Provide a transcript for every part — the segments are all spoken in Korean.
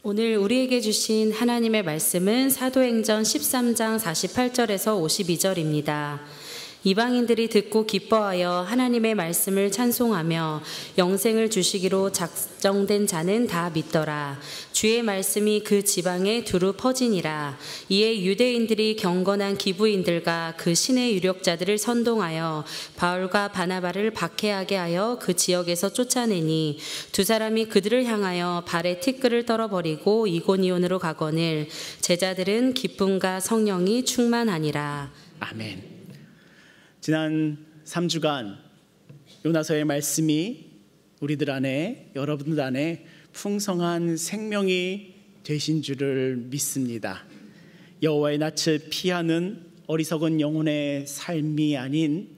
오늘 우리에게 주신 하나님의 말씀은 사도행전 13장 48절에서 52절입니다. 이방인들이 듣고 기뻐하여 하나님의 말씀을 찬송하며 영생을 주시기로 작정된 자는 다 믿더라. 주의 말씀이 그 지방에 두루 퍼지니라. 이에 유대인들이 경건한 기부인들과 그 신의 유력자들을 선동하여 바울과 바나바를 박해하게 하여 그 지역에서 쫓아내니 두 사람이 그들을 향하여 발에 티끌을 떨어버리고 이고니온으로 가거늘 제자들은 기쁨과 성령이 충만하니라. 아멘. 지난 3주간 요나서의 말씀이 우리들 안에, 여러분들 안에 풍성한 생명이 되신 줄을 믿습니다. 여호와의 낯을 피하는 어리석은 영혼의 삶이 아닌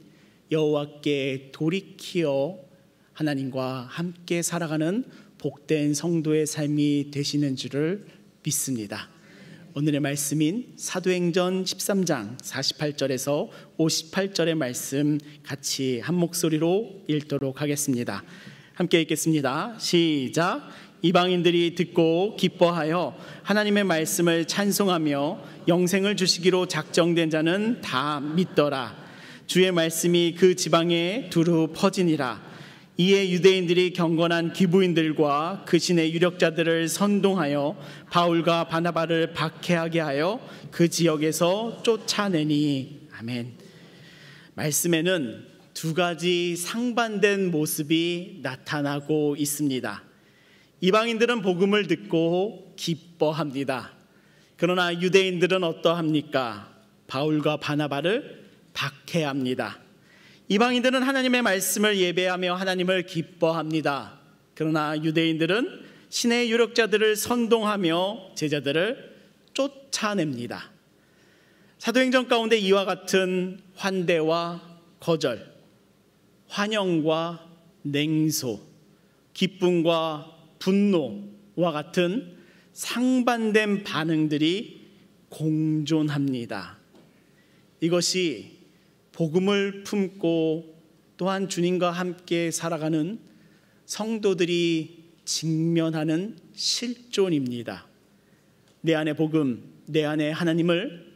여호와께 돌이키어 하나님과 함께 살아가는 복된 성도의 삶이 되시는 줄을 믿습니다. 오늘의 말씀인 사도행전 13장 48절에서 58절의 말씀 같이 한 목소리로 읽도록 하겠습니다. 함께 읽겠습니다. 시작. 이방인들이 듣고 기뻐하여 하나님의 말씀을 찬송하며 영생을 주시기로 작정된 자는 다 믿더라. 주의 말씀이 그 지방에 두루 퍼지니라. 이에 유대인들이 경건한 기부인들과 그 신의 유력자들을 선동하여 바울과 바나바를 박해하게 하여 그 지역에서 쫓아내니. 아멘. 말씀에는 두 가지 상반된 모습이 나타나고 있습니다. 이방인들은 복음을 듣고 기뻐합니다. 그러나 유대인들은 어떠합니까? 바울과 바나바를 박해합니다. 이방인들은 하나님의 말씀을 예배하며 하나님을 기뻐합니다. 그러나 유대인들은 신의 유력자들을 선동하며 제자들을 쫓아냅니다. 사도행전 가운데 이와 같은 환대와 거절, 환영과 냉소, 기쁨과 분노와 같은 상반된 반응들이 공존합니다. 이것이 복음을 품고 또한 주님과 함께 살아가는 성도들이 직면하는 실존입니다. 내 안에 복음, 내 안에 하나님을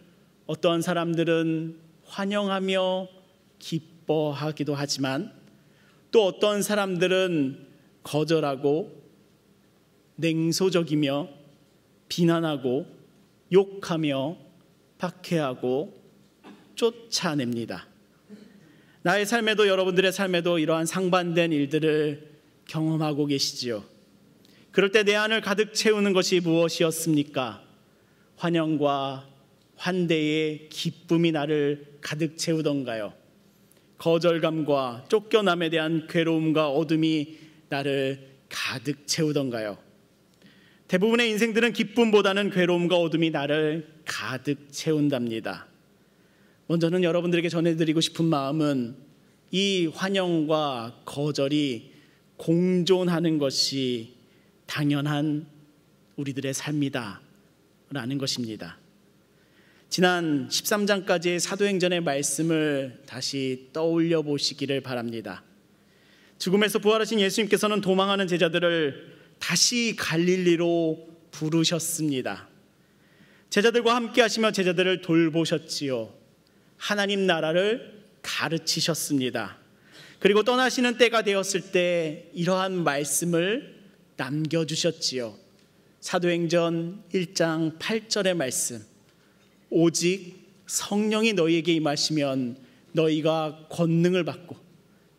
어떠한 사람들은 환영하며 기뻐하기도 하지만 또 어떤 사람들은 거절하고 냉소적이며 비난하고 욕하며 박해하고 쫓아냅니다. 나의 삶에도 여러분들의 삶에도 이러한 상반된 일들을 경험하고 계시지요. 그럴 때 내 안을 가득 채우는 것이 무엇이었습니까? 환영과 환대의 기쁨이 나를 가득 채우던가요? 거절감과 쫓겨남에 대한 괴로움과 어둠이 나를 가득 채우던가요? 대부분의 인생들은 기쁨보다는 괴로움과 어둠이 나를 가득 채운답니다. 먼저는 여러분들에게 전해드리고 싶은 마음은 이 환영과 거절이 공존하는 것이 당연한 우리들의 삶이다 라는 것입니다. 지난 13장까지의 사도행전의 말씀을 다시 떠올려 보시기를 바랍니다. 죽음에서 부활하신 예수님께서는 도망하는 제자들을 다시 갈릴리로 부르셨습니다. 제자들과 함께 하시며 제자들을 돌보셨지요. 하나님 나라를 가르치셨습니다. 그리고 떠나시는 때가 되었을 때 이러한 말씀을 남겨주셨지요. 사도행전 1장 8절의 말씀. 오직 성령이 너희에게 임하시면 너희가 권능을 받고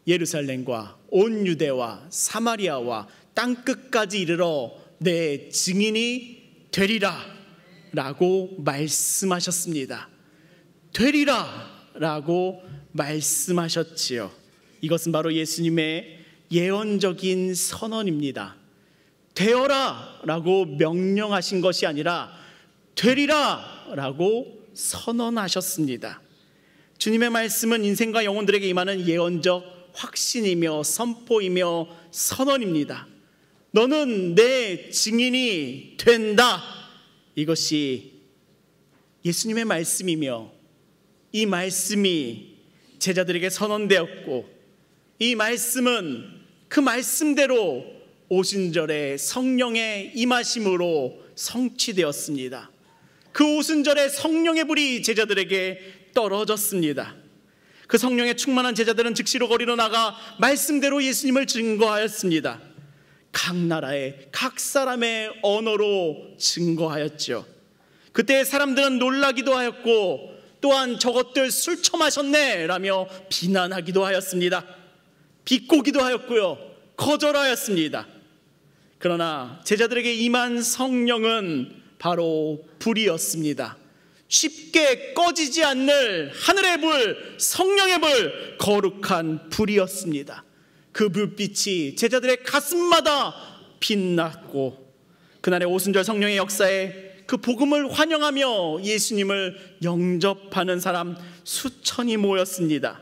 예루살렘과 온 유대와 사마리아와 땅끝까지 이르러 내 증인이 되리라 라고 말씀하셨습니다. 되리라 라고 말씀하셨지요. 이것은 바로 예수님의 예언적인 선언입니다. 되어라 라고 명령하신 것이 아니라 되리라 라고 선언하셨습니다. 주님의 말씀은 인생과 영혼들에게 임하는 예언적 확신이며 선포이며 선언입니다. 너는 내 증인이 된다. 이것이 예수님의 말씀이며 이 말씀이 제자들에게 선언되었고 이 말씀은 그 말씀대로 오순절에 성령의 임하심으로 성취되었습니다. 그 오순절에 성령의 불이 제자들에게 떨어졌습니다. 그 성령의 충만한 제자들은 즉시로 거리로 나가 말씀대로 예수님을 증거하였습니다. 각 나라의 각 사람의 언어로 증거하였죠. 그때 사람들은 놀라기도 하였고 또한 저것들 술 처마셨네 라며 비난하기도 하였습니다. 비꼬기도 하였고요, 거절하였습니다. 그러나 제자들에게 임한 성령은 바로 불이었습니다. 쉽게 꺼지지 않는 하늘의 불, 성령의 불, 거룩한 불이었습니다. 그 불빛이 제자들의 가슴마다 빛났고 그날의 오순절 성령의 역사에 그 복음을 환영하며 예수님을 영접하는 사람 수천이 모였습니다.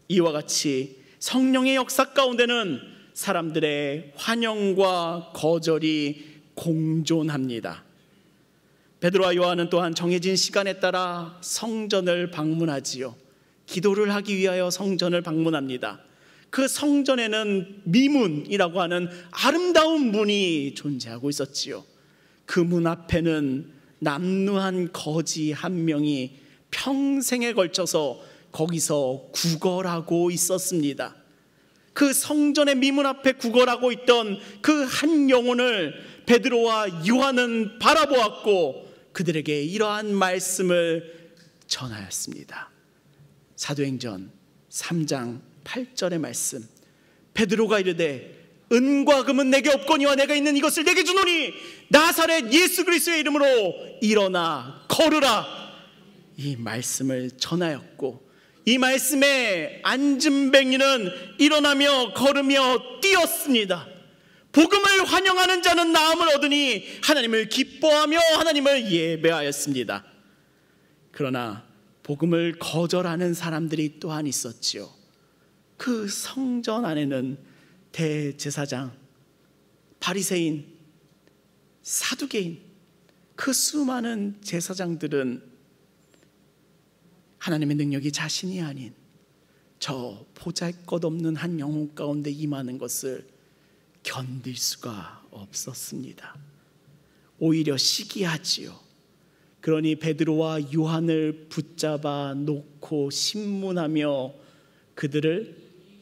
이와 같이 성령의 역사 가운데는 사람들의 환영과 거절이 공존합니다. 베드로와 요한은 또한 정해진 시간에 따라 성전을 방문하지요. 기도를 하기 위하여 성전을 방문합니다. 그 성전에는 미문이라고 하는 아름다운 문이 존재하고 있었지요. 그 문 앞에는 남루한 거지 한 명이 평생에 걸쳐서 거기서 구걸하고 있었습니다. 그 성전의 미문 앞에 구걸하고 있던 그 한 영혼을 베드로와 요한은 바라보았고 그들에게 이러한 말씀을 전하였습니다. 사도행전 3장 8절의 말씀, 베드로가 이르되 은과 금은 내게 없거니와 내가 있는 이것을 내게 주노니 나사렛 예수 그리스도의 이름으로 일어나 걸으라. 이 말씀을 전하였고 이 말씀에 앉은뱅이는 일어나며 걸으며 뛰었습니다. 복음을 환영하는 자는 나음을 얻으니 하나님을 기뻐하며 하나님을 예배하였습니다. 그러나 복음을 거절하는 사람들이 또한 있었지요. 그 성전 안에는 대제사장, 바리새인, 사두개인, 그 수많은 제사장들은 하나님의 능력이 자신이 아닌 저 보잘것없는 한 영혼 가운데 임하는 것을 견딜 수가 없었습니다. 오히려 시기하지요. 그러니 베드로와 요한을 붙잡아 놓고 신문하며 그들을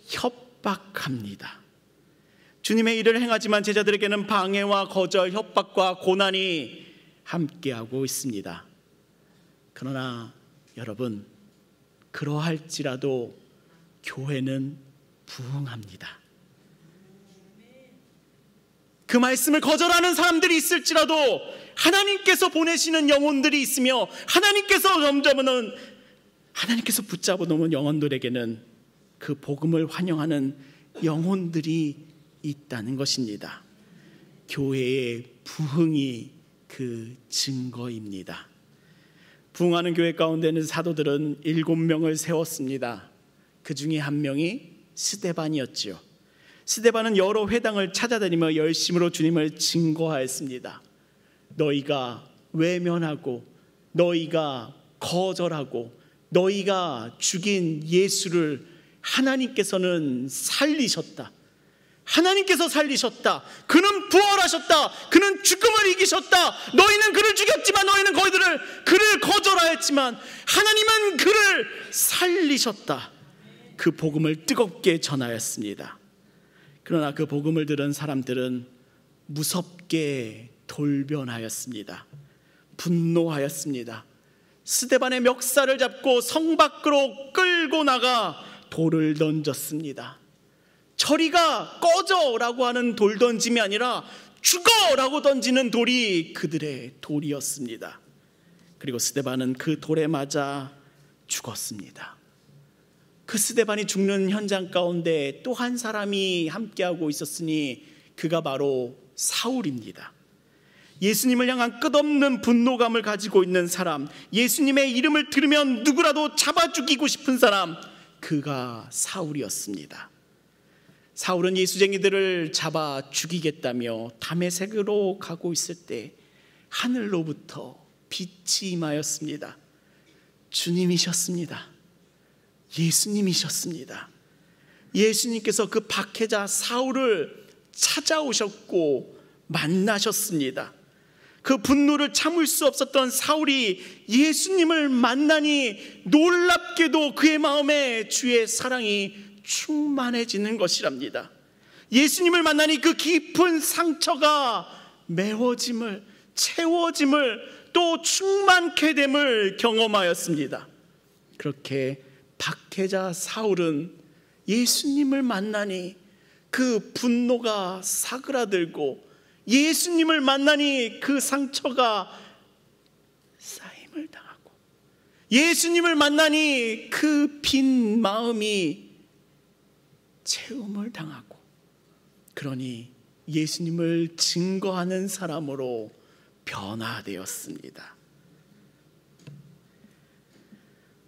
협박합니다. 주님의 일을 행하지만 제자들에게는 방해와 거절, 협박과 고난이 함께하고 있습니다. 그러나 여러분, 그러할지라도 교회는 부흥합니다. 그 말씀을 거절하는 사람들이 있을지라도 하나님께서 보내시는 영혼들이 있으며 하나님께서 붙잡아 놓은 영혼들에게는 그 복음을 환영하는 영혼들이 있다는 것입니다. 교회의 부흥이 그 증거입니다. 부흥하는 교회 가운데는 사도들은 7명을 세웠습니다. 그 중에 한 명이 스데반이었지요. 스데반은 여러 회당을 찾아다니며 열심으로 주님을 증거하였습니다. 너희가 외면하고 너희가 거절하고 너희가 죽인 예수를 하나님께서는 살리셨다. 하나님께서 살리셨다. 그는 부활하셨다. 그는 죽음을 이기셨다. 너희는 그를 죽였지만 너희는 그를 거절하였지만 하나님은 그를 살리셨다. 그 복음을 뜨겁게 전하였습니다. 그러나 그 복음을 들은 사람들은 무섭게 돌변하였습니다. 분노하였습니다. 스데반의 멱살을 잡고 성 밖으로 끌고 나가 돌을 던졌습니다. 저리가 꺼져라고 하는 돌 던짐이 아니라 죽어라고 던지는 돌이 그들의 돌이었습니다. 그리고 스데반은 그 돌에 맞아 죽었습니다. 그 스데반이 죽는 현장 가운데 또 한 사람이 함께하고 있었으니 그가 바로 사울입니다. 예수님을 향한 끝없는 분노감을 가지고 있는 사람, 예수님의 이름을 들으면 누구라도 잡아 죽이고 싶은 사람, 그가 사울이었습니다. 사울은 예수쟁이들을 잡아 죽이겠다며 다메섹으로 가고 있을 때 하늘로부터 빛이 임하였습니다. 주님이셨습니다. 예수님이셨습니다. 예수님께서 그 박해자 사울을 찾아오셨고 만나셨습니다. 그 분노를 참을 수 없었던 사울이 예수님을 만나니 놀랍게도 그의 마음에 주의 사랑이 충만해지는 것이랍니다. 예수님을 만나니 그 깊은 상처가 메워짐을, 채워짐을, 또 충만케 됨을 경험하였습니다. 그렇게 박해자 사울은 예수님을 만나니 그 분노가 사그라들고, 예수님을 만나니 그 상처가 쌓임을 당하고, 예수님을 만나니 그 빈 마음이 채움을 당하고, 그러니 예수님을 증거하는 사람으로 변화되었습니다.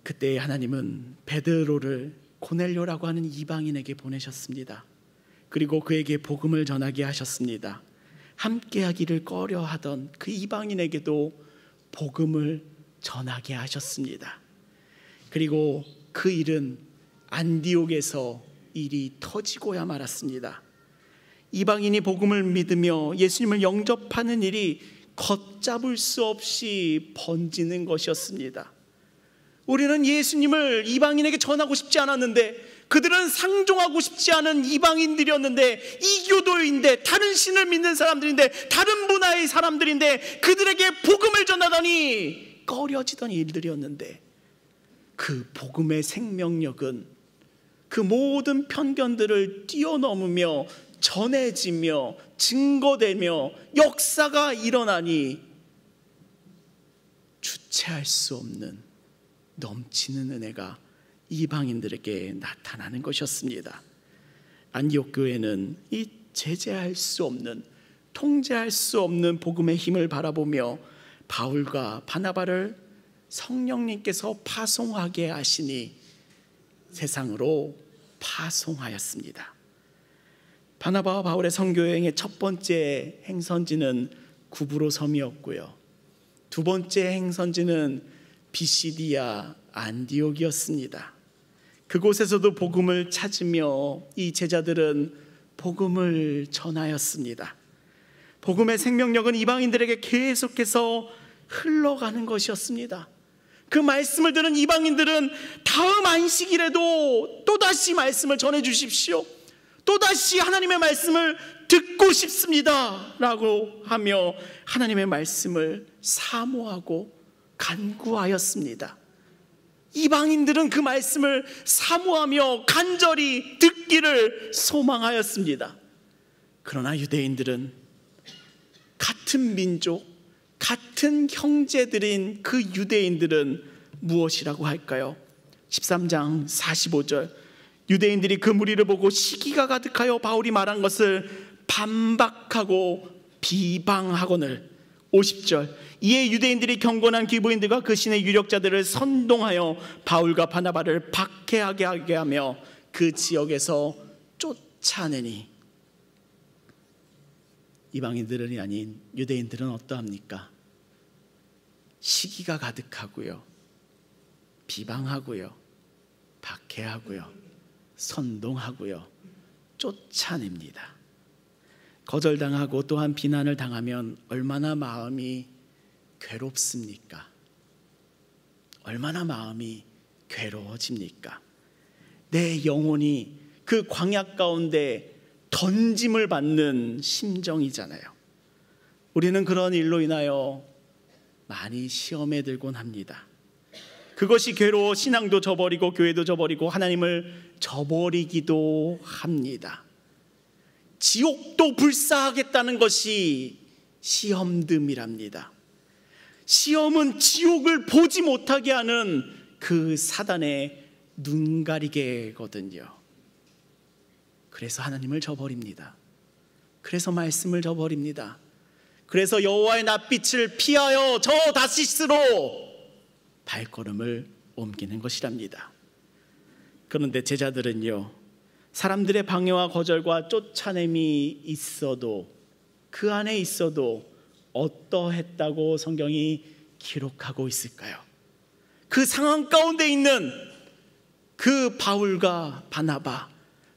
그때 하나님은 베드로를 고넬료라고 하는 이방인에게 보내셨습니다. 그리고 그에게 복음을 전하게 하셨습니다. 함께하기를 꺼려하던 그 이방인에게도 복음을 전하게 하셨습니다. 그리고 그 일은 안디옥에서 일이 터지고야 말았습니다. 이방인이 복음을 믿으며 예수님을 영접하는 일이 걷잡을 수 없이 번지는 것이었습니다. 우리는 예수님을 이방인에게 전하고 싶지 않았는데, 그들은 상종하고 싶지 않은 이방인들이었는데, 이교도인데, 다른 신을 믿는 사람들인데, 다른 문화의 사람들인데, 그들에게 복음을 전하더니 꺼려지던 일들이었는데, 그 복음의 생명력은 그 모든 편견들을 뛰어넘으며 전해지며 증거되며 역사가 일어나니 주체할 수 없는 넘치는 은혜가 이방인들에게 나타나는 것이었습니다. 안디옥 교회는 이 제재할 수 없는, 통제할 수 없는 복음의 힘을 바라보며 바울과 바나바를 성령님께서 파송하게 하시니 세상으로 파송하였습니다. 바나바와 바울의 선교여행의 첫 번째 행선지는 구브로 섬이었고요, 두 번째 행선지는 비시디아 안디옥이었습니다. 그곳에서도 복음을 찾으며 이 제자들은 복음을 전하였습니다. 복음의 생명력은 이방인들에게 계속해서 흘러가는 것이었습니다. 그 말씀을 들은 이방인들은 다음 안식일에도 또다시 말씀을 전해 주십시오, 또다시 하나님의 말씀을 듣고 싶습니다 라고 하며 하나님의 말씀을 사모하고 간구하였습니다. 이방인들은 그 말씀을 사모하며 간절히 듣기를 소망하였습니다. 그러나 유대인들은 같은 민족, 같은 형제들인 그 유대인들은 무엇이라고 할까요? 13장 45절, 유대인들이 그 무리를 보고 시기가 가득하여 바울이 말한 것을 반박하고 비방하거늘. 50절, 이에 유대인들이 경건한 기브인들과 그 신의 유력자들을 선동하여 바울과 바나바를 박해하게 하며 그 지역에서 쫓아내니. 이방인들이 아닌 유대인들은 어떠합니까? 시기가 가득하고요, 비방하고요, 박해하고요, 선동하고요, 쫓아냅니다. 거절당하고 또한 비난을 당하면 얼마나 마음이 괴롭습니까? 얼마나 마음이 괴로워집니까? 내 영혼이 그 광야 가운데 던짐을 받는 심정이잖아요. 우리는 그런 일로 인하여 많이 시험에 들곤 합니다. 그것이 괴로워 신앙도 저버리고 교회도 저버리고 하나님을 저버리기도 합니다. 지옥도 불사하겠다는 것이 시험됨이랍니다. 시험은 지옥을 보지 못하게 하는 그 사단의 눈가리개거든요. 그래서 하나님을 저버립니다. 그래서 말씀을 저버립니다. 그래서 여호와의 낯빛을 피하여 저 다시스로 발걸음을 옮기는 것이랍니다. 그런데 제자들은요, 사람들의 방해와 거절과 쫓아냄이 있어도, 그 안에 있어도 어떠했다고 성경이 기록하고 있을까요? 그 상황 가운데 있는 그 바울과 바나바,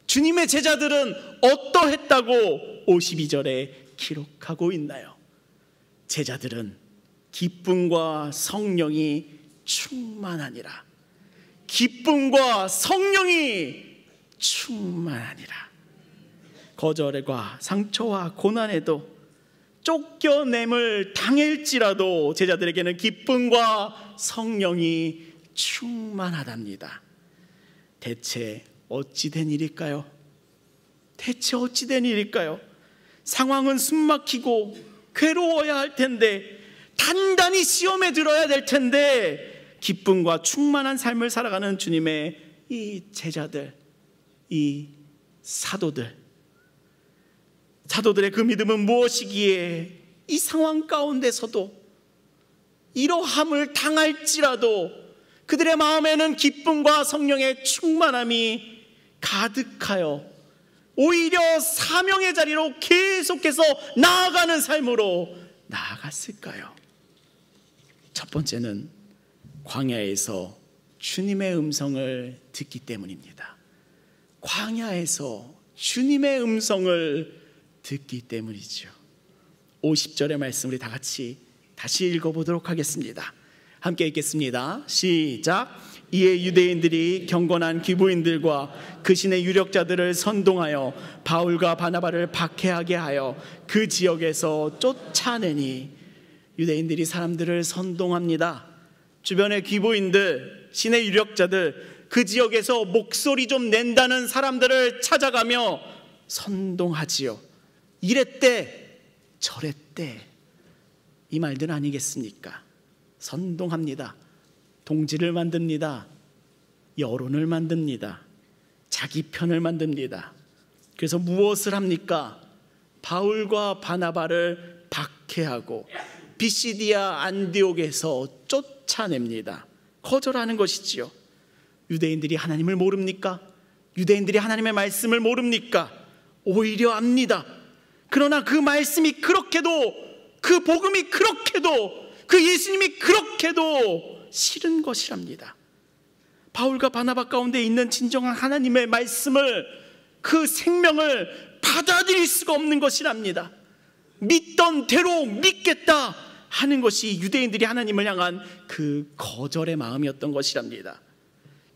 주님의 제자들은 어떠했다고 52절에 기록하고 있나요? 제자들은 기쁨과 성령이 충만하니라. 기쁨과 성령이 충만하니라. 거절과 상처와 고난에도 쫓겨냄을 당할지라도 제자들에게는 기쁨과 성령이 충만하답니다. 대체 어찌된 일일까요? 대체 어찌된 일일까요? 상황은 숨막히고 괴로워야 할 텐데, 단단히 시험에 들어야 될 텐데, 기쁨과 충만한 삶을 살아가는 주님의 이 제자들, 이 사도들의 그 믿음은 무엇이기에 이 상황 가운데서도 이러함을 당할지라도 그들의 마음에는 기쁨과 성령의 충만함이 가득하여 오히려 사명의 자리로 계속해서 나아가는 삶으로 나아갔을까요? 첫 번째는 광야에서 주님의 음성을 듣기 때문입니다. 광야에서 주님의 음성을 듣기 때문이죠. 50절의 말씀 우리 다 같이 다시 읽어보도록 하겠습니다. 함께 읽겠습니다. 시작. 이에 유대인들이 경건한 귀부인들과 그 신의 유력자들을 선동하여 바울과 바나바를 박해하게 하여 그 지역에서 쫓아내니. 유대인들이 사람들을 선동합니다. 주변의 귀부인들, 신의 유력자들, 그 지역에서 목소리 좀 낸다는 사람들을 찾아가며 선동하지요. 이랬대 저랬대, 이 말들 아니겠습니까? 선동합니다. 동지를 만듭니다. 여론을 만듭니다. 자기 편을 만듭니다. 그래서 무엇을 합니까? 바울과 바나바를 박해하고 비시디아 안디옥에서 쫓아냅니다. 거절하는 것이지요. 유대인들이 하나님을 모릅니까? 유대인들이 하나님의 말씀을 모릅니까? 오히려 압니다. 그러나 그 말씀이 그렇게도, 그 복음이 그렇게도, 그 예수님이 그렇게도 싫은 것이랍니다. 바울과 바나바 가운데 있는 진정한 하나님의 말씀을, 그 생명을 받아들일 수가 없는 것이랍니다. 믿던 대로 믿겠다 하는 것이 유대인들이 하나님을 향한 그 거절의 마음이었던 것이랍니다.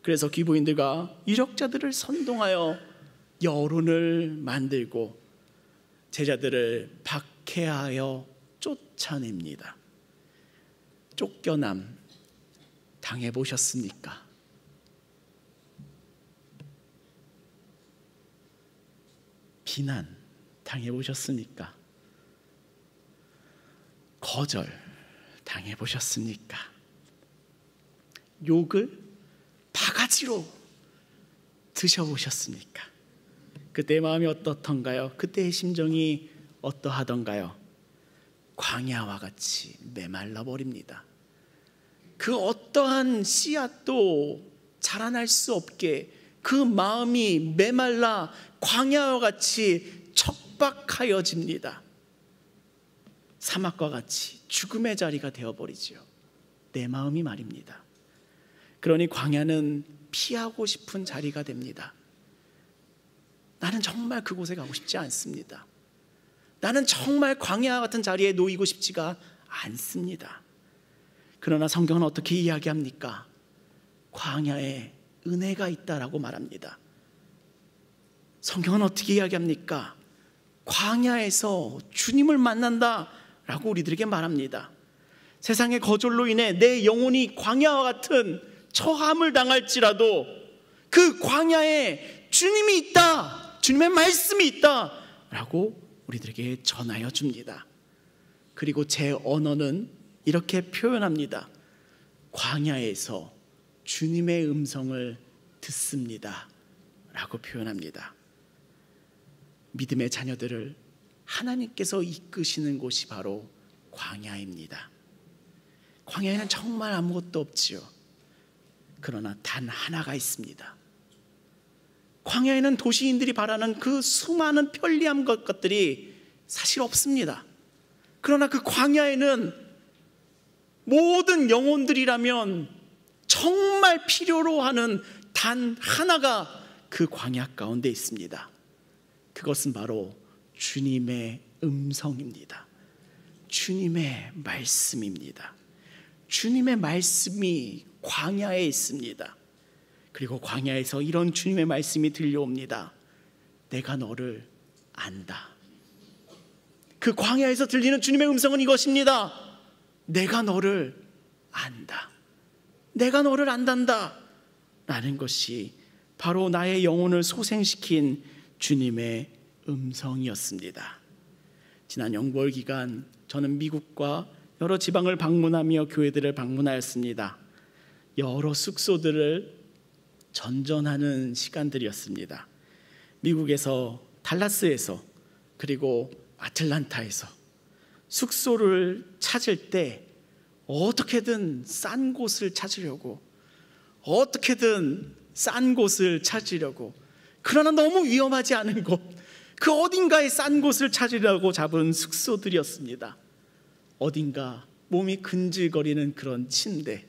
그래서 귀부인들과 유력자들을 선동하여 여론을 만들고 제자들을 박해하여 쫓아냅니다. 쫓겨남 당해보셨습니까? 비난 당해보셨습니까? 거절 당해보셨습니까? 욕을 바가지로 드셔보셨습니까? 그때의 마음이 어떻던가요? 그때의 심정이 어떠하던가요? 광야와 같이 메말라 버립니다. 그 어떠한 씨앗도 자라날 수 없게 그 마음이 메말라 광야와 같이 척박하여집니다. 사막과 같이 죽음의 자리가 되어버리죠. 내 마음이 말입니다. 그러니 광야는 피하고 싶은 자리가 됩니다. 나는 정말 그곳에 가고 싶지 않습니다. 나는 정말 광야와 같은 자리에 놓이고 싶지가 않습니다. 그러나 성경은 어떻게 이야기합니까? 광야에 은혜가 있다라고 말합니다. 성경은 어떻게 이야기합니까? 광야에서 주님을 만난다라고 우리들에게 말합니다. 세상의 거절로 인해 내 영혼이 광야와 같은 처함을 당할지라도 그 광야에 주님이 있다, 주님의 말씀이 있다라고 우리들에게 전하여 줍니다. 그리고 제 언어는 이렇게 표현합니다. 광야에서 주님의 음성을 듣습니다 라고 표현합니다. 믿음의 자녀들을 하나님께서 이끄시는 곳이 바로 광야입니다. 광야에는 정말 아무것도 없지요. 그러나 단 하나가 있습니다. 광야에는 도시인들이 바라는 그 수많은 편리한 것들이 사실 없습니다. 그러나 그 광야에는 모든 영혼들이라면 정말 필요로 하는 단 하나가, 그 광야 가운데 있습니다. 그것은 바로 주님의 음성입니다. 주님의 말씀입니다. 주님의 말씀이 광야에 있습니다. 그리고 광야에서 이런 주님의 말씀이 들려옵니다. 내가 너를 안다. 그 광야에서 들리는 주님의 음성은 이것입니다. 내가 너를 안다. 내가 너를 안단다. 라는 것이 바로 나의 영혼을 소생시킨 주님의 음성이었습니다. 지난 영벌 기간 저는 미국과 여러 지방을 방문하며 교회들을 방문하였습니다. 여러 숙소들을 전전하는 시간들이었습니다. 미국에서 달라스에서 그리고 아틀란타에서 숙소를 찾을 때 어떻게든 싼 곳을 찾으려고 그러나 너무 위험하지 않은 곳, 그 어딘가에 싼 곳을 찾으려고 잡은 숙소들이었습니다. 어딘가 몸이 근질거리는 그런 침대,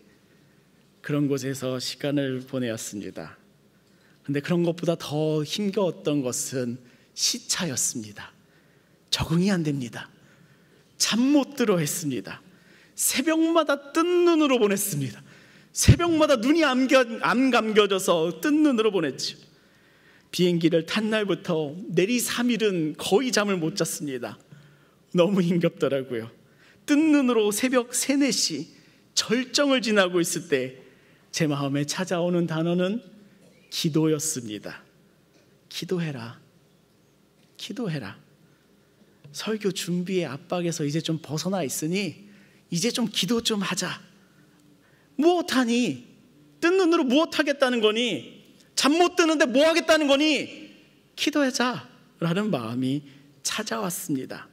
그런 곳에서 시간을 보내었습니다. 그런데 그런 것보다 더 힘겨웠던 것은 시차였습니다. 적응이 안 됩니다. 잠 못 들어 했습니다. 새벽마다 뜬 눈으로 보냈습니다. 새벽마다 눈이 안 감겨져서 뜬 눈으로 보냈죠. 비행기를 탄 날부터 내리 3일은 거의 잠을 못 잤습니다. 너무 힘겹더라고요. 뜬 눈으로 새벽 3, 4시 절정을 지나고 있을 때 제 마음에 찾아오는 단어는 기도였습니다. 기도해라. 기도해라. 설교 준비의 압박에서 이제 좀 벗어나 있으니 이제 좀 기도 좀 하자. 무엇하니? 뜬 눈으로 무엇하겠다는 거니? 잠 못 드는데 뭐 하겠다는 거니? 기도하자 라는 마음이 찾아왔습니다.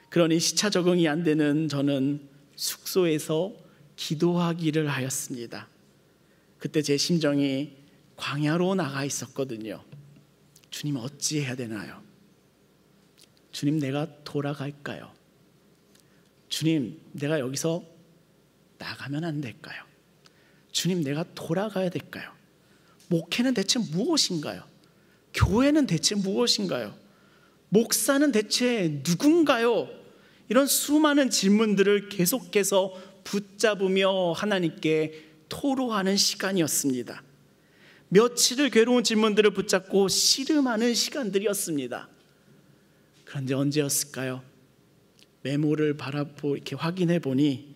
그러니 시차 적응이 안 되는 저는 숙소에서 기도하기를 하였습니다. 그때 제 심정이 광야로 나가 있었거든요. 주님, 어찌해야 되나요? 주님, 내가 돌아갈까요? 주님, 내가 여기서 나가면 안 될까요? 주님, 내가 돌아가야 될까요? 목회는 대체 무엇인가요? 교회는 대체 무엇인가요? 목사는 대체 누군가요? 이런 수많은 질문들을 계속해서 붙잡으며 하나님께 토로하는 시간이었습니다. 며칠을 괴로운 질문들을 붙잡고 씨름하는 시간들이었습니다. 그런데 언제였을까요? 메모를 이렇게 확인해 보니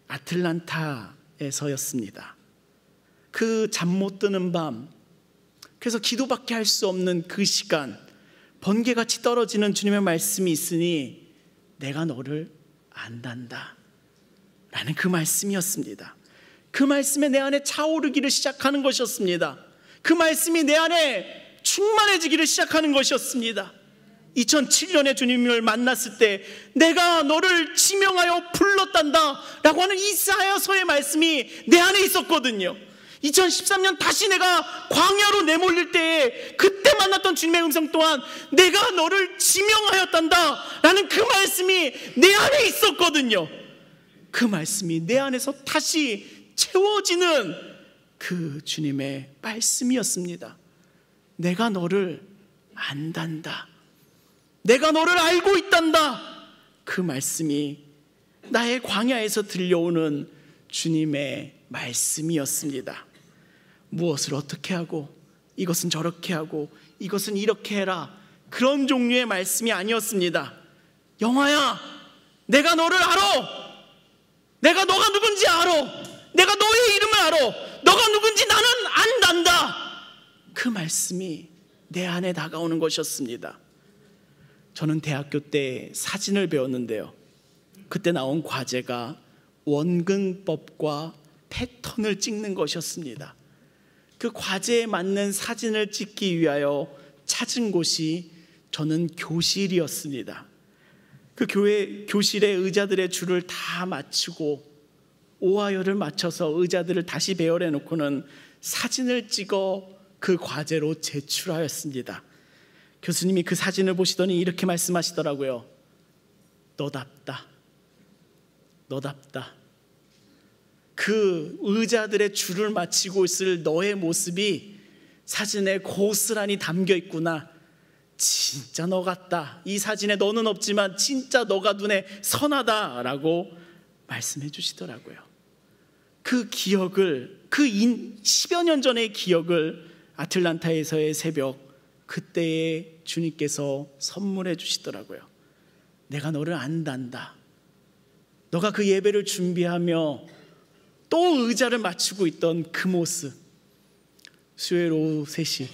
아틀란타에서였습니다. 그 잠 못 드는 밤, 그래서 기도밖에 할 수 없는 그 시간, 번개같이 떨어지는 주님의 말씀이 있으니 내가 너를 안단다 라는 그 말씀이었습니다. 그 말씀에 내 안에 차오르기를 시작하는 것이었습니다. 그 말씀이 내 안에 충만해지기를 시작하는 것이었습니다. 2007년에 주님을 만났을 때 내가 너를 지명하여 불렀단다 라고 하는 이사야서의 말씀이 내 안에 있었거든요. 2013년 다시 내가 광야로 내몰릴 때에 그때 만났던 주님의 음성 또한 내가 너를 지명하였단다 라는 그 말씀이 내 안에 있었거든요. 그 말씀이 내 안에서 다시 채워지는 그 주님의 말씀이었습니다. 내가 너를 안단다. 내가 너를 알고 있단다. 그 말씀이 나의 광야에서 들려오는 주님의 말씀이었습니다. 무엇을 어떻게 하고 이것은 저렇게 하고 이것은 이렇게 해라, 그런 종류의 말씀이 아니었습니다. 영화야, 내가 너를 알아. 내가 너가 누군지 알아. 내가 너의 이름을 알아. 너가 누군지 나는 안단다. 그 말씀이 내 안에 다가오는 것이었습니다. 저는 대학교 때 사진을 배웠는데요, 그때 나온 과제가 원근법과 패턴을 찍는 것이었습니다. 그 과제에 맞는 사진을 찍기 위하여 찾은 곳이 저는 교실이었습니다. 그 교실의 의자들의 줄을 다 맞추고 오하열을 맞춰서 의자들을 다시 배열해 놓고는 사진을 찍어 그 과제로 제출하였습니다. 교수님이 그 사진을 보시더니 이렇게 말씀하시더라고요. 너답다. 너답다. 그 의자들의 줄을 맞추고 있을 너의 모습이 사진에 고스란히 담겨 있구나. 진짜 너 같다. 이 사진에 너는 없지만 진짜 너가 눈에 선하다라고 말씀해 주시더라고요. 그 기억을, 그 10여 년 전의 기억을 아틀란타에서의 새벽, 그때에 주님께서 선물해 주시더라고요. 내가 너를 안단다. 너가 그 예배를 준비하며 또 의자를 맞추고 있던 그 모습, 수요일 오후 3시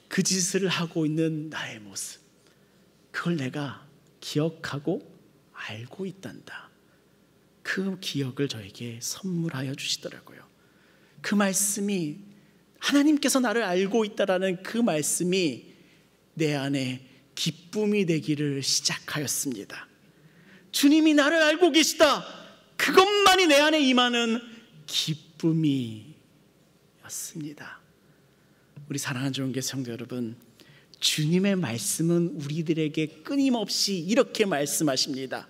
그 짓을 하고 있는 나의 모습, 그걸 내가 기억하고 알고 있단다. 그 기억을 저에게 선물하여 주시더라고요. 그 말씀이, 하나님께서 나를 알고 있다라는 그 말씀이 내 안에 기쁨이 되기를 시작하였습니다. 주님이 나를 알고 계시다, 그것만이 내 안에 임하는 기쁨이었습니다. 우리 사랑하는 좋은교회 성도 여러분, 주님의 말씀은 우리들에게 끊임없이 이렇게 말씀하십니다.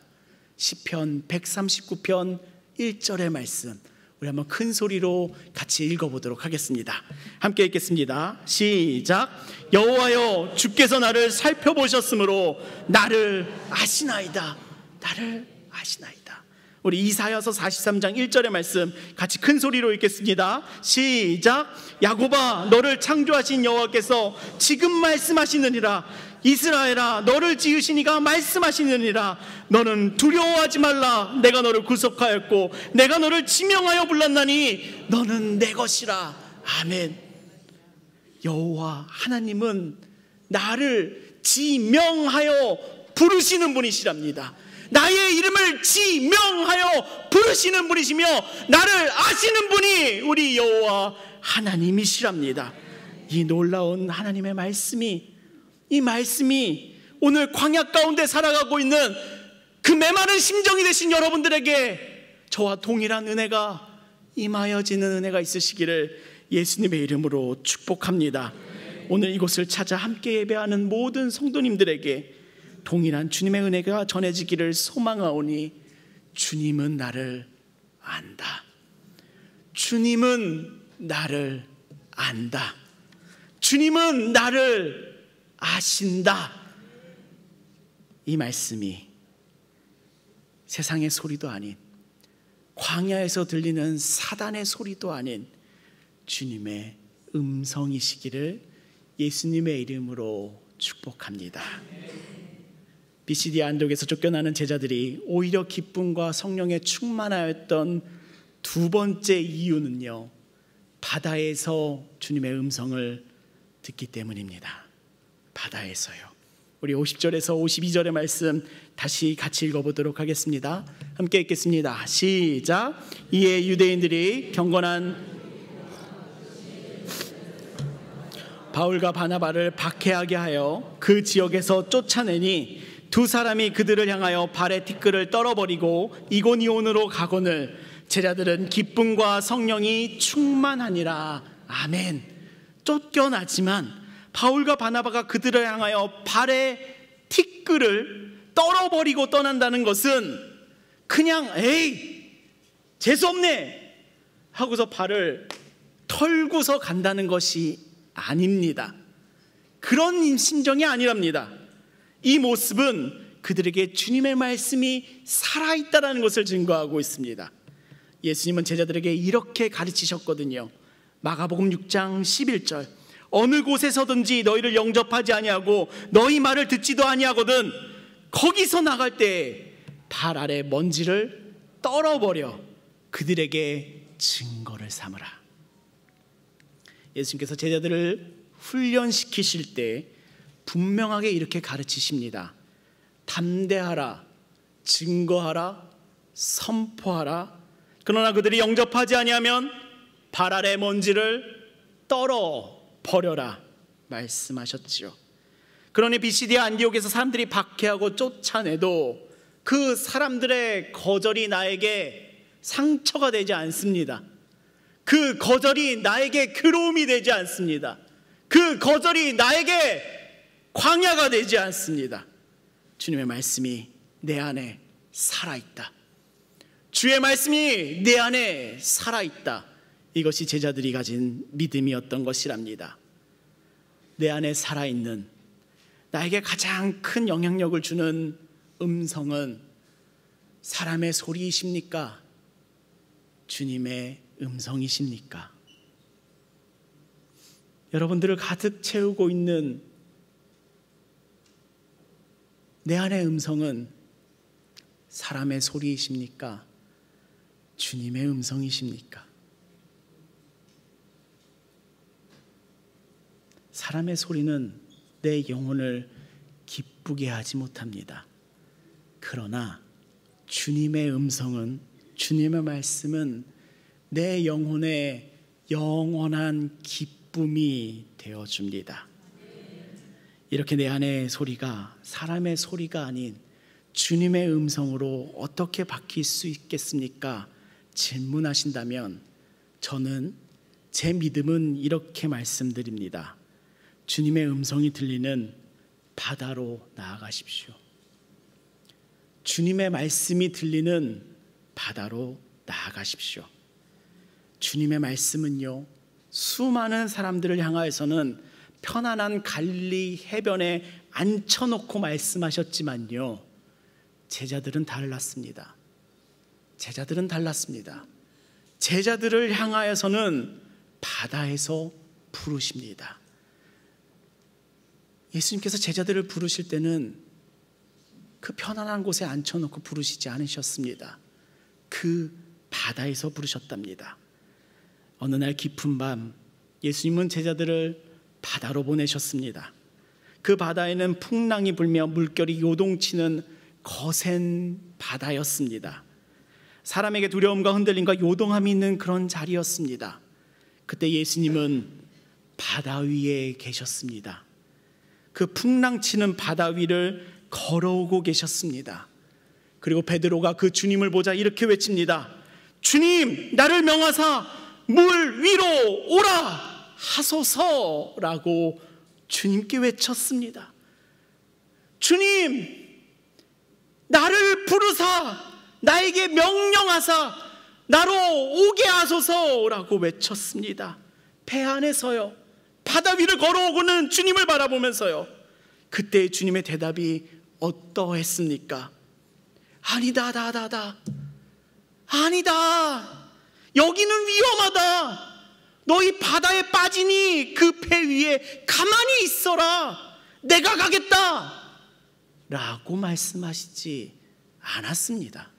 시편 139편 1절의 말씀, 우리 한번 큰 소리로 같이 읽어보도록 하겠습니다. 함께 읽겠습니다. 시작. 여호와여, 주께서 나를 살펴보셨으므로 나를 아시나이다. 나를 아시나이다. 우리 이사야서 43장 1절의 말씀 같이 큰 소리로 읽겠습니다. 시작. 야곱아, 너를 창조하신 여호와께서 지금 말씀하시느니라. 이스라엘아, 너를 지으신 이가 말씀하시느니라. 너는 두려워하지 말라. 내가 너를 구속하였고 내가 너를 지명하여 불렀나니 너는 내 것이라. 아멘. 여호와 하나님은 나를 지명하여 부르시는 분이시랍니다. 나의 이름을 지명하여 부르시는 분이시며 나를 아시는 분이 우리 여호와 하나님이시랍니다. 이 놀라운 하나님의 말씀이, 이 말씀이 오늘 광야 가운데 살아가고 있는 그 메마른 심정이 되신 여러분들에게 저와 동일한 은혜가 임하여지는 은혜가 있으시기를 예수님의 이름으로 축복합니다. 오늘 이곳을 찾아 함께 예배하는 모든 성도님들에게 동일한 주님의 은혜가 전해지기를 소망하오니 주님은 나를 안다. 주님은 나를 안다. 주님은 나를 아신다. 이 말씀이 세상의 소리도 아닌, 광야에서 들리는 사단의 소리도 아닌 주님의 음성이시기를 예수님의 이름으로 축복합니다. BCD 안독에서 쫓겨나는 제자들이 오히려 기쁨과 성령에 충만하였던 두 번째 이유는요, 바다에서 주님의 음성을 듣기 때문입니다. 바다에서요. 우리 50절에서 52절의 말씀 다시 같이 읽어보도록 하겠습니다. 함께 읽겠습니다. 시작. 이에 유대인들이 경건한 바울과 바나바를 박해하게 하여 그 지역에서 쫓아내니 두 사람이 그들을 향하여 발에 티끌을 떨어버리고 이고니온으로 가거늘 제자들은 기쁨과 성령이 충만하니라. 아멘. 쫓겨나지만 바울과 바나바가 그들을 향하여 발에 티끌을 떨어버리고 떠난다는 것은 그냥 에이 재수없네 하고서 발을 털고서 간다는 것이 아닙니다. 그런 심정이 아니랍니다. 이 모습은 그들에게 주님의 말씀이 살아있다는 것을 증거하고 있습니다. 예수님은 제자들에게 이렇게 가르치셨거든요. 마가복음 6장 11절. 어느 곳에서든지 너희를 영접하지 아니하고 너희 말을 듣지도 아니하거든 거기서 나갈 때 발 아래 먼지를 떨어버려 그들에게 증거를 삼으라. 예수님께서 제자들을 훈련시키실 때 분명하게 이렇게 가르치십니다. 담대하라, 증거하라, 선포하라. 그러나 그들이 영접하지 아니하면 발 아래 먼지를 떨어 버려라 말씀하셨지요. 그러니 BCD 안디옥에서 사람들이 박해하고 쫓아내도 그 사람들의 거절이 나에게 상처가 되지 않습니다. 그 거절이 나에게 괴로움이 되지 않습니다. 그 거절이 나에게 광야가 되지 않습니다. 주님의 말씀이 내 안에 살아있다. 주의 말씀이 내 안에 살아있다. 이것이 제자들이 가진 믿음이었던 것이랍니다. 내 안에 살아있는, 나에게 가장 큰 영향력을 주는 음성은 사람의 소리이십니까? 주님의 음성이십니까? 여러분들을 가득 채우고 있는 내 안의 음성은 사람의 소리이십니까? 주님의 음성이십니까? 사람의 소리는 내 영혼을 기쁘게 하지 못합니다. 그러나 주님의 음성은, 주님의 말씀은 내 영혼의 영원한 기쁨이 되어줍니다. 이렇게 내 안의 소리가 사람의 소리가 아닌 주님의 음성으로 어떻게 바뀔 수 있겠습니까? 질문하신다면 저는, 제 믿음은 이렇게 말씀드립니다. 주님의 음성이 들리는 바다로 나아가십시오. 주님의 말씀이 들리는 바다로 나아가십시오. 주님의 말씀은요, 수많은 사람들을 향하여서는 편안한 갈릴리 해변에 앉혀놓고 말씀하셨지만요, 제자들은 달랐습니다. 제자들은 달랐습니다. 제자들을 향하여서는 바다에서 부르십니다. 예수님께서 제자들을 부르실 때는 그 편안한 곳에 앉혀놓고 부르시지 않으셨습니다. 그 바다에서 부르셨답니다. 어느 날 깊은 밤 예수님은 제자들을 바다로 보내셨습니다. 그 바다에는 풍랑이 불며 물결이 요동치는 거센 바다였습니다. 사람에게 두려움과 흔들림과 요동함이 있는 그런 자리였습니다. 그때 예수님은 바다 위에 계셨습니다. 그 풍랑치는 바다 위를 걸어오고 계셨습니다. 그리고 베드로가 그 주님을 보자 이렇게 외칩니다. 주님, 나를 명하사 물 위로 오라 하소서라고 주님께 외쳤습니다. 주님, 나를 부르사 나에게 명령하사 나로 오게 하소서라고 외쳤습니다. 배 안에서요, 바다 위를 걸어오고는 주님을 바라보면서요. 그때 주님의 대답이 어떠했습니까? 아니다, 아니다, 여기는 위험하다. 너희 바다에 빠지니 그 배 위에 가만히 있어라, 내가 가겠다 라고 말씀하시지 않았습니다.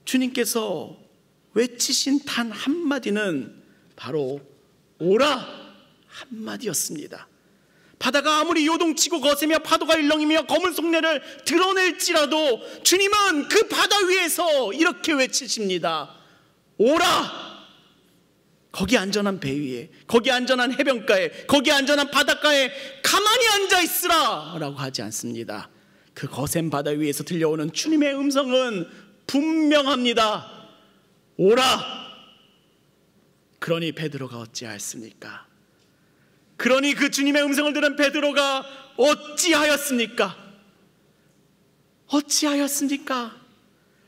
주님께서 외치신 단 한마디는 바로 오라 한마디였습니다. 바다가 아무리 요동치고 거세며 파도가 일렁이며 검은 속내를 드러낼지라도 주님은 그 바다 위에서 이렇게 외치십니다. 오라! 거기 안전한 배 위에, 거기 안전한 해변가에, 거기 안전한 바닷가에 가만히 앉아있으라 라고 하지 않습니다. 그 거센 바다 위에서 들려오는 주님의 음성은 분명합니다. 오라! 그러니 베드로가 어찌하였습니까? 그러니 그 주님의 음성을 들은 베드로가 어찌하였습니까?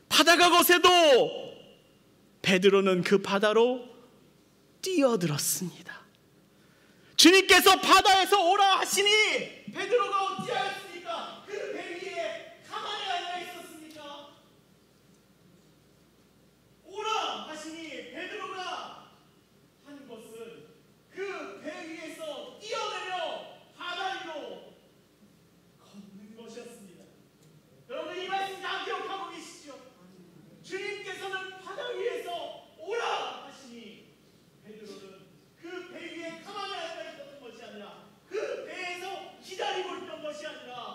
바다가 거세도 베드로는 그 바다로 뛰어들었습니다. 주님께서 바다에서 오라 하시니 베드로가 어찌하였습니까? 그 배 위에 가만히 앉아 있었습니까? 오라 하시니 베드로가 한 것은 그 배 위에서 뛰어내려 바다 위로 걷는 것이었습니다. 여러분, 이 말씀 다 기억하고 계시죠? 주님께서는 바다 위에서 오라 하시니 베드로는 그 배 위에 가만히 앉아 있었던 것이 아니라 그 배에서 기다리고 있던 것이 아니라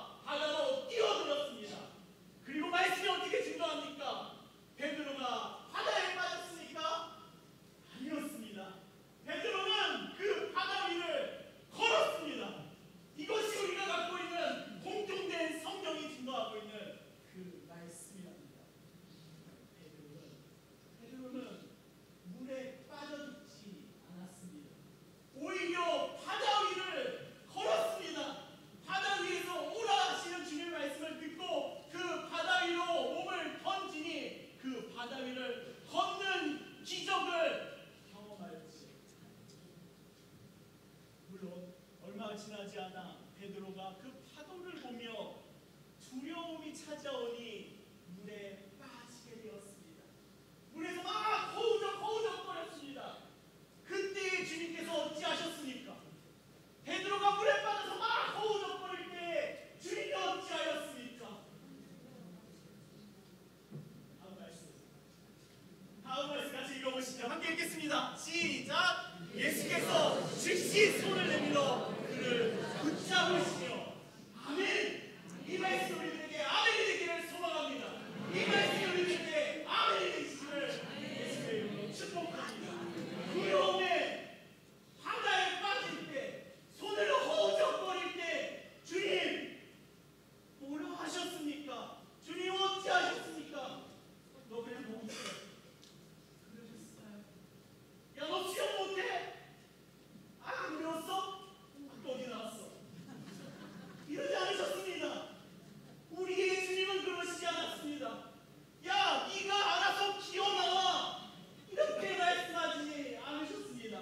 자, 함께 읽겠습니다. 시작. 예수께서 즉시 손을 내밀어 그를 붙잡으시며. 아멘. 이 말씀 우리들에게 아멘이 되기를 소망합니다. 이 말씀 우리들에게 아멘이 되시기를 예수의 이름으로 축복합니다. 두려움에 바다에 빠질 때, 손을 허우적거릴 때 주님 뭐라 하셨습니까? 주님 어찌 하셨습니까? 너 그냥 보고 있어. 야, 너 수영 못해? 안 배웠어? 또 어디 나왔어? 이러지 않으셨습니다. 우리의 주님은 그러시지 않았습니다. 야, 네가 알아서 기어나와, 이렇게 말씀하지 않으셨습니다.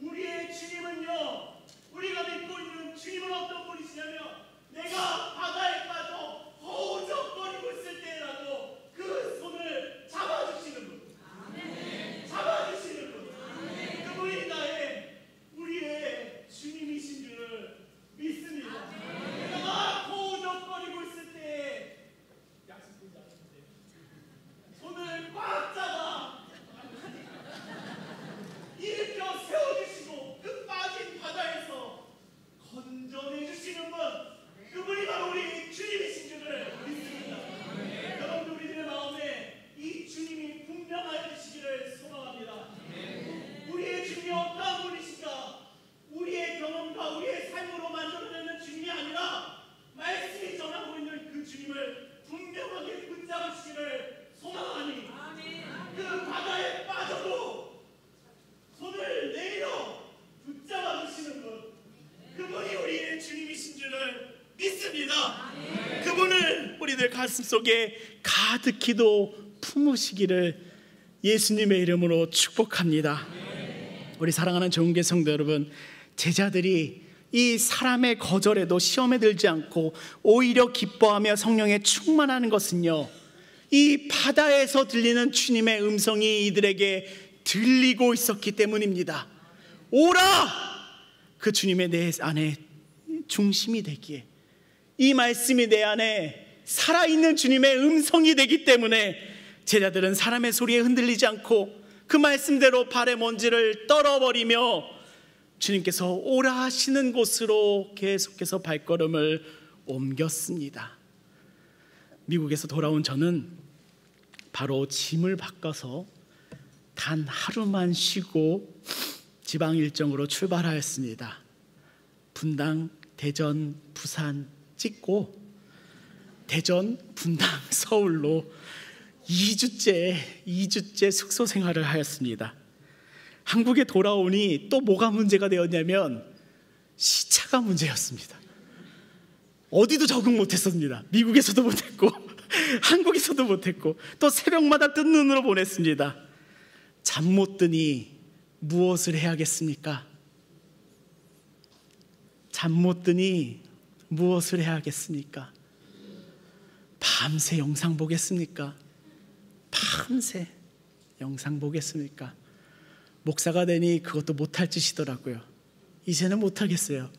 우리의 주님은요, 우리가 믿고 있는 주님은 어떤 분이시냐면, 내가 바다에 빠져 허우적거리고 있을 때라도 그 손을 잡아주시는 분. 아멘. 잡아주시는 분. 아멘. 그분이 나의 우리의 주님이신 줄을 믿습니다. 아멘. 내가 막 허우적거리고 있을 때 약속되지 않는데 손을 꽉 잡아 일으켜 세워주시고 그 빠진 바다에서 건져내주시는 분, 그분이 바로 우리 주님이신 줄을 믿습니다. 여러분들, 우리들의 마음에 이 주님이 분명하여 주시기를 소망합니다. 우리의 주님이 어떠한 분이신가, 우리의 경험과 우리의 삶으로 만들어내는 주님이 아니라 말씀이 전하고 있는 그 주님을 분명하게 붙잡으시기를 소망하니, 그 바다에 빠져도 손을 내밀어 붙잡아 주시는 분, 그분이 우리의 주님이신 줄을 믿습니다. 그분을 우리들 가슴속에 가득히도 품으시기를 예수님의 이름으로 축복합니다. 우리 사랑하는 좋은교회 성도 여러분, 제자들이 이 사람의 거절에도 시험에 들지 않고 오히려 기뻐하며 성령에 충만하는 것은요, 이 바다에서 들리는 주님의 음성이 이들에게 들리고 있었기 때문입니다. 오라! 그 주님의 내 안에 중심이 되기에, 이 말씀이 내 안에 살아있는 주님의 음성이 되기 때문에 제자들은 사람의 소리에 흔들리지 않고 그 말씀대로 발의 먼지를 떨어버리며 주님께서 오라 하시는 곳으로 계속해서 발걸음을 옮겼습니다. 미국에서 돌아온 저는 바로 짐을 바꿔서 단 하루만 쉬고 지방 일정으로 출발하였습니다. 분당, 대전, 부산 찍고 대전, 분당, 서울로 2주째 숙소 생활을 하였습니다. 한국에 돌아오니 또 뭐가 문제가 되었냐면 시차가 문제였습니다. 어디도 적응 못했습니다. 미국에서도 못했고 한국에서도 못했고, 또 새벽마다 뜬 눈으로 보냈습니다. 잠 못 드니 무엇을 해야겠습니까? 잠 못 드니 무엇을 해야겠습니까? 밤새 영상 보겠습니까? 밤새 영상 보겠습니까? 목사가 되니 그것도 못할 짓이더라고요. 이제는 못하겠어요.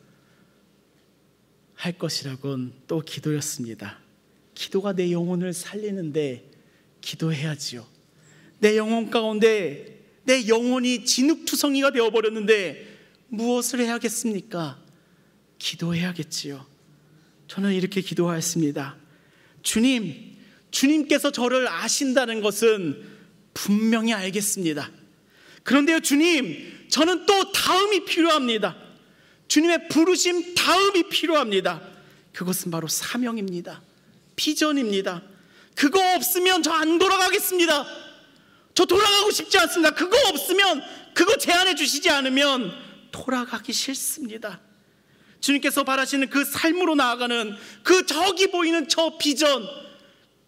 할 것이라곤 또 기도였습니다. 기도가 내 영혼을 살리는데 기도해야지요. 내 영혼 가운데 내 영혼이 진흙투성이가 되어버렸는데 무엇을 해야겠습니까? 기도해야겠지요. 저는 이렇게 기도하였습니다. 주님께서 저를 아신다는 것은 분명히 알겠습니다. 그런데요, 주님, 저는 또 다음이 필요합니다. 주님의 부르심 다음이 필요합니다. 그것은 바로 사명입니다. 비전입니다. 그거 없으면 저 안 돌아가겠습니다. 저 돌아가고 싶지 않습니다. 그거 없으면, 그거 제안해 주시지 않으면 돌아가기 싫습니다. 주님께서 바라시는 그 삶으로 나아가는 그 저기 보이는 저 비전,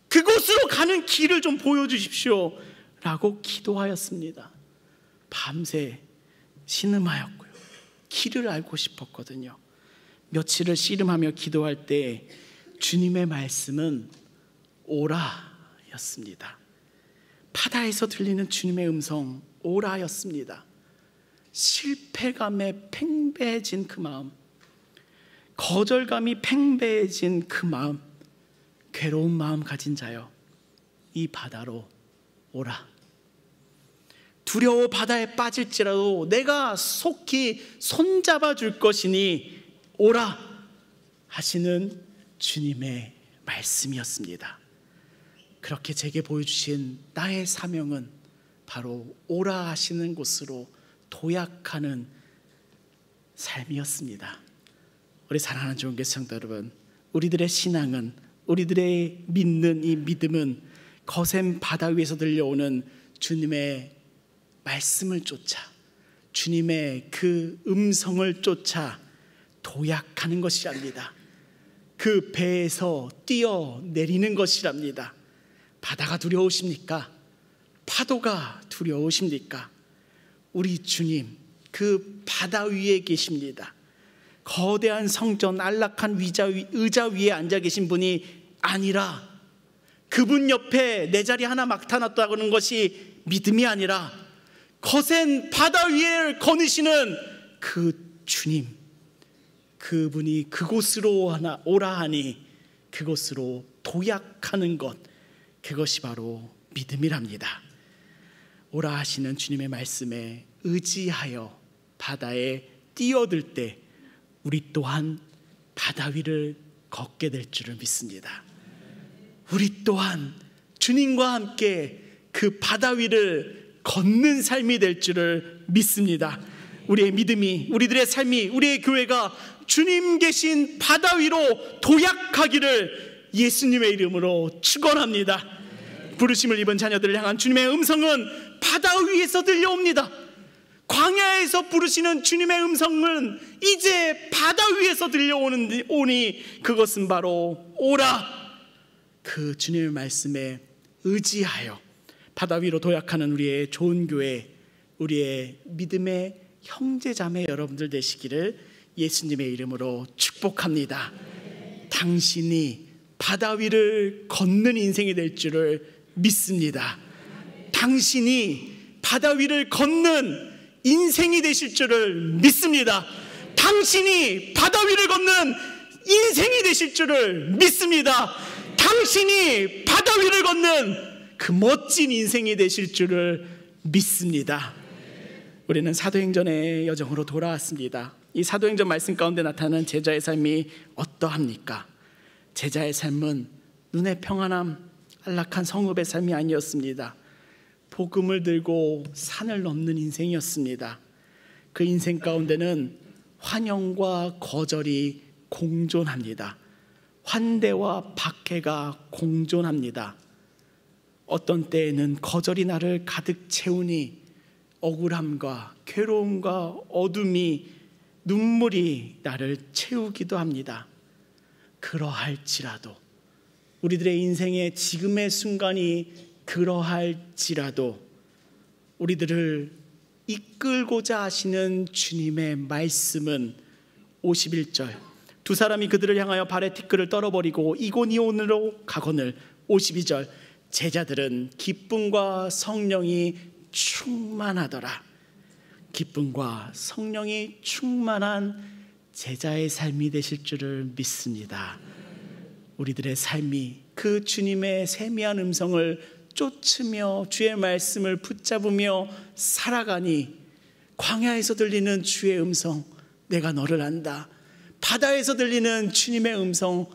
그곳으로 가는 길을 좀 보여주십시오 라고 기도하였습니다. 밤새 신음하였고요. 길을 알고 싶었거든요. 며칠을 씨름하며 기도할 때 주님의 말씀은 오라였습니다. 바다에서 들리는 주님의 음성, 오라였습니다. 실패감에 팽배해진 그 마음, 거절감이 팽배해진 그 마음, 괴로운 마음 가진 자여, 이 바다로 오라. 두려워 바다에 빠질지라도 내가 속히 손잡아 줄 것이니 오라 하시는 주님의 말씀이었습니다. 그렇게 제게 보여주신 나의 사명은 바로 오라 하시는 곳으로 도약하는 삶이었습니다. 우리 사랑하는 좋은 교회 성도 여러분, 우리들의 신앙은, 우리들의 믿는 이 믿음은 거센 바다 위에서 들려오는 주님의 말씀을 쫓아, 주님의 그 음성을 쫓아 도약하는 것이랍니다. 그 배에서 뛰어내리는 것이랍니다. 바다가 두려우십니까? 파도가 두려우십니까? 우리 주님 그 바다 위에 계십니다. 거대한 성전 안락한 의자 위에 앉아 계신 분이 아니라, 그분 옆에 내 자리 하나 맡아놨다는 것이 믿음이 아니라 거센 바다 위에 거느시는 그 주님, 그분이 그곳으로 오라 하니 그곳으로 도약하는 것, 그것이 바로 믿음이랍니다. 오라 하시는 주님의 말씀에 의지하여 바다에 뛰어들 때 우리 또한 바다 위를 걷게 될 줄을 믿습니다. 우리 또한 주님과 함께 그 바다 위를 걷는 삶이 될 줄을 믿습니다. 우리의 믿음이, 우리들의 삶이, 우리의 교회가 주님 계신 바다 위로 도약하기를 예수님의 이름으로 축원합니다. 부르심을 입은 자녀들을 향한 주님의 음성은 바다 위에서 들려옵니다. 광야에서 부르시는 주님의 음성은 이제 바다 위에서 들려오니 그것은 바로 오라, 그 주님의 말씀에 의지하여 바다 위로 도약하는 우리의 좋은 교회, 우리의 믿음의 형제자매 여러분들 되시기를 예수님의 이름으로 축복합니다. 당신이 바다 위를 걷는 인생이 될 줄을 믿습니다. 당신이 바다 위를 걷는 인생이 되실 줄을 믿습니다. 당신이 바다 위를 걷는 인생이 되실 줄을 믿습니다. 당신이 바다 위를 걷는 그 멋진 인생이 되실 줄을 믿습니다. 우리는 사도행전의 여정으로 돌아왔습니다. 이 사도행전 말씀 가운데 나타나는 제자의 삶이 어떠합니까? 제자의 삶은 눈의 평안함, 안락한 성읍의 삶이 아니었습니다. 복음을 들고 산을 넘는 인생이었습니다. 그 인생 가운데는 환영과 거절이 공존합니다. 환대와 박해가 공존합니다. 어떤 때에는 거절이 나를 가득 채우니 억울함과 괴로움과 어둠이, 눈물이 나를 채우기도 합니다. 그러할지라도, 우리들의 인생의 지금의 순간이 그러할지라도 우리들을 이끌고자 하시는 주님의 말씀은 51절, 두 사람이 그들을 향하여 발에 티끌을 떨어버리고 이고니온으로 가거늘. 52절, 제자들은 기쁨과 성령이 충만하더라. 기쁨과 성령이 충만한 제자의 삶이 되실 줄을 믿습니다. 우리들의 삶이 그 주님의 세미한 음성을 쫓으며 주의 말씀을 붙잡으며 살아가니, 광야에서 들리는 주의 음성, 내가 너를 안다. 바다에서 들리는 주님의 음성,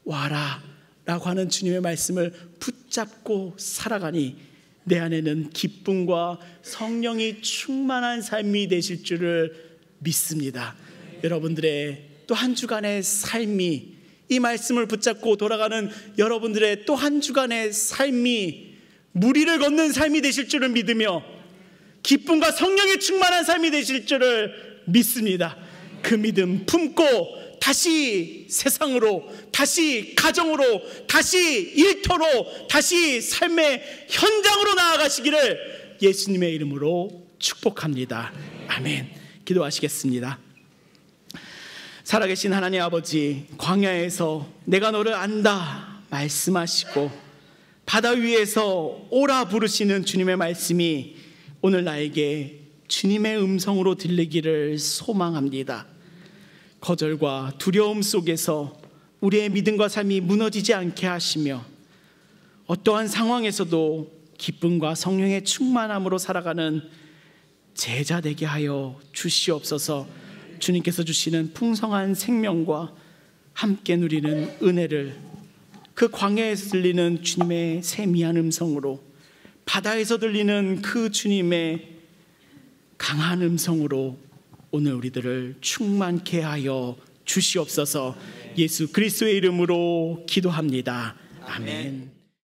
와라 라고 하는 주님의 말씀을 붙잡고 살아가니 내 안에는 기쁨과 성령이 충만한 삶이 되실 줄을 믿습니다. 여러분들의 또 한 주간의 삶이, 이 말씀을 붙잡고 돌아가는 여러분들의 또 한 주간의 삶이 무리를 걷는 삶이 되실 줄을 믿으며 기쁨과 성령이 충만한 삶이 되실 줄을 믿습니다. 그 믿음 품고 다시 세상으로, 다시 가정으로, 다시 일터로, 다시 삶의 현장으로 나아가시기를 예수님의 이름으로 축복합니다. 아멘. 기도하시겠습니다. 살아계신 하나님 아버지, 광야에서 내가 너를 안다 말씀하시고 바다 위에서 오라 부르시는 주님의 말씀이 오늘 나에게 주님의 음성으로 들리기를 소망합니다. 거절과 두려움 속에서 우리의 믿음과 삶이 무너지지 않게 하시며 어떠한 상황에서도 기쁨과 성령의 충만함으로 살아가는 제자 되게 하여 주시옵소서. 주님께서 주시는 풍성한 생명과 함께 누리는 은혜를 그 광야에서 들리는 주님의 세미한 음성으로, 바다에서 들리는 그 주님의 강한 음성으로 오늘 우리들을 충만케 하여 주시옵소서. 예수 그리스도의 이름으로 기도합니다. 아멘.